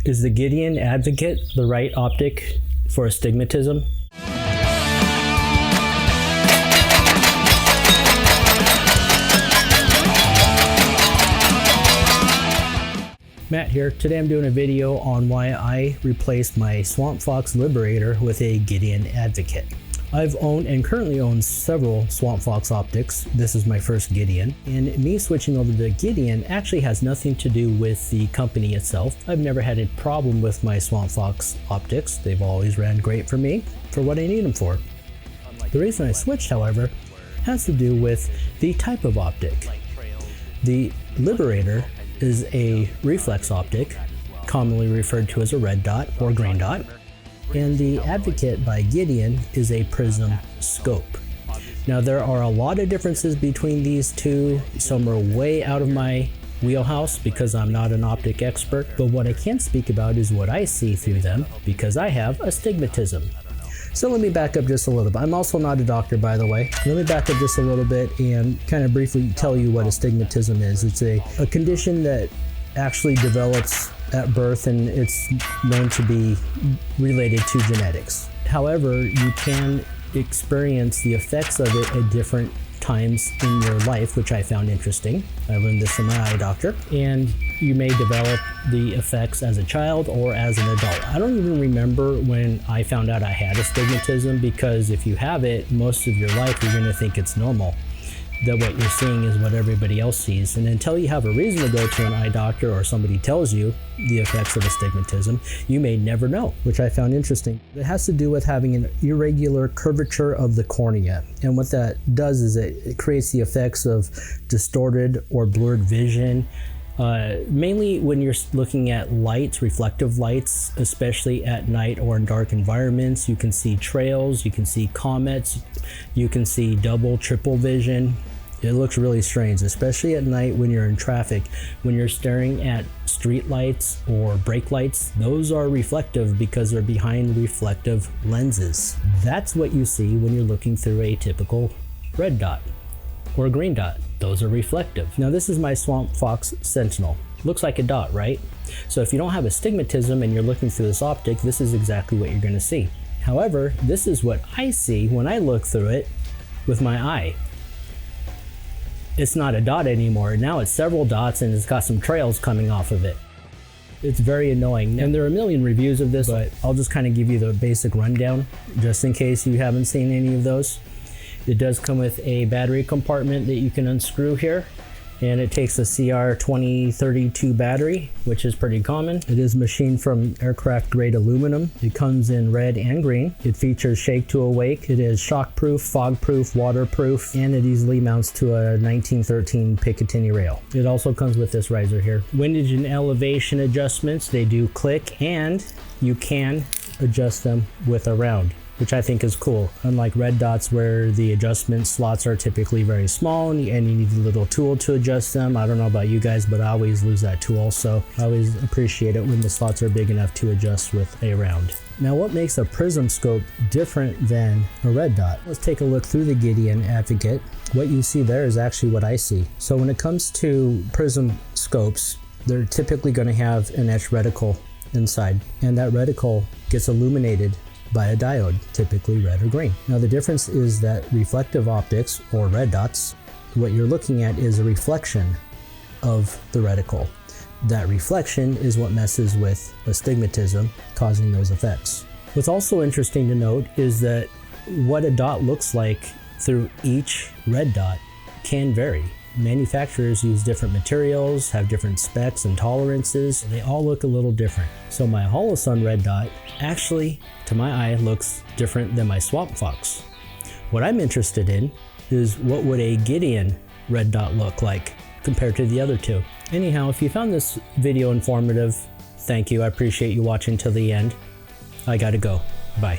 Is the Gideon Advocate the right optic for astigmatism? Matt here. Today I'm doing a video on why I replaced my Swampfox Liberator with a Gideon Advocate. I've owned and currently own several Swampfox optics. This is my first Gideon, and me switching over to Gideon actually has nothing to do with the company itself. I've never had a problem with my Swampfox optics. They've always ran great for me for what I need them for. The reason I switched, however, has to do with the type of optic. The Liberator is a reflex optic, commonly referred to as a red dot or green dot. And the Advocate by Gideon is a Prism scope. Now there are a lot of differences between these two. Some are way out of my wheelhouse because I'm not an optic expert, but what I can speak about is what I see through them because I have astigmatism. So let me back up just a little bit. I'm also not a doctor, by the way. Let me back up just a little bit and kind of briefly tell you what astigmatism is. It's a condition that actually develops at birth, and it's known to be related to genetics. However, you can experience the effects of it at different times in your life, which I found interesting. I learned this from my eye doctor. And you may develop the effects as a child or as an adult. I don't even remember when I found out I had astigmatism, because if you have it, most of your life you're going to think it's normal, that what you're seeing is what everybody else sees. And until you have a reason to go to an eye doctor or somebody tells you the effects of astigmatism, you may never know, which I found interesting. It has to do with having an irregular curvature of the cornea. And what that does is it creates the effects of distorted or blurred vision, mainly when you're looking at lights, reflective lights, especially at night or in dark environments. You can see trails, you can see comets, you can see double, triple vision. It looks really strange, especially at night when you're in traffic. When you're staring at street lights or brake lights, those are reflective because they're behind reflective lenses. That's what you see when you're looking through a typical red dot or a green dot. Those are reflective. Now this is my Swampfox Sentinel. Looks like a dot, right? So if you don't have astigmatism and you're looking through this optic, this is exactly what you're going to see. However, this is what I see when I look through it with my eye. It's not a dot anymore. Now it's several dots and it's got some trails coming off of it. It's very annoying. And there are a million reviews of this, but I'll just kind of give you the basic rundown just in case you haven't seen any of those. It does come with a battery compartment that you can unscrew here, and it takes a CR2032 battery, which is pretty common. It is machined from aircraft grade aluminum. It comes in red and green. It features shake to awake. It is shockproof, fogproof, waterproof, and it easily mounts to a 1913 Picatinny rail. It also comes with this riser here. Windage and elevation adjustments, they do click, and you can adjust them with a round, which I think is cool. Unlike red dots where the adjustment slots are typically very small and you need a little tool to adjust them. I don't know about you guys, but I always lose that tool, so I always appreciate it when the slots are big enough to adjust with a round. Now what makes a Prism scope different than a red dot? Let's take a look through the Gideon Advocate. What you see there is actually what I see. So when it comes to Prism scopes, they're typically going to have an etched reticle inside, and that reticle gets illuminated by a diode, typically red or green. Now the difference is that reflective optics, or red dots, what you're looking at is a reflection of the reticle. That reflection is what messes with astigmatism, causing those effects. What's also interesting to note is that what a dot looks like through each red dot can vary. Manufacturers use different materials, have different specs and tolerances. They all look a little different. So my Holosun red dot actually, to my eye, looks different than my Swampfox. What I'm interested in is what would a Gideon red dot look like compared to the other two. Anyhow, if you found this video informative, thank you. I appreciate you watching till the end. I gotta go. Bye.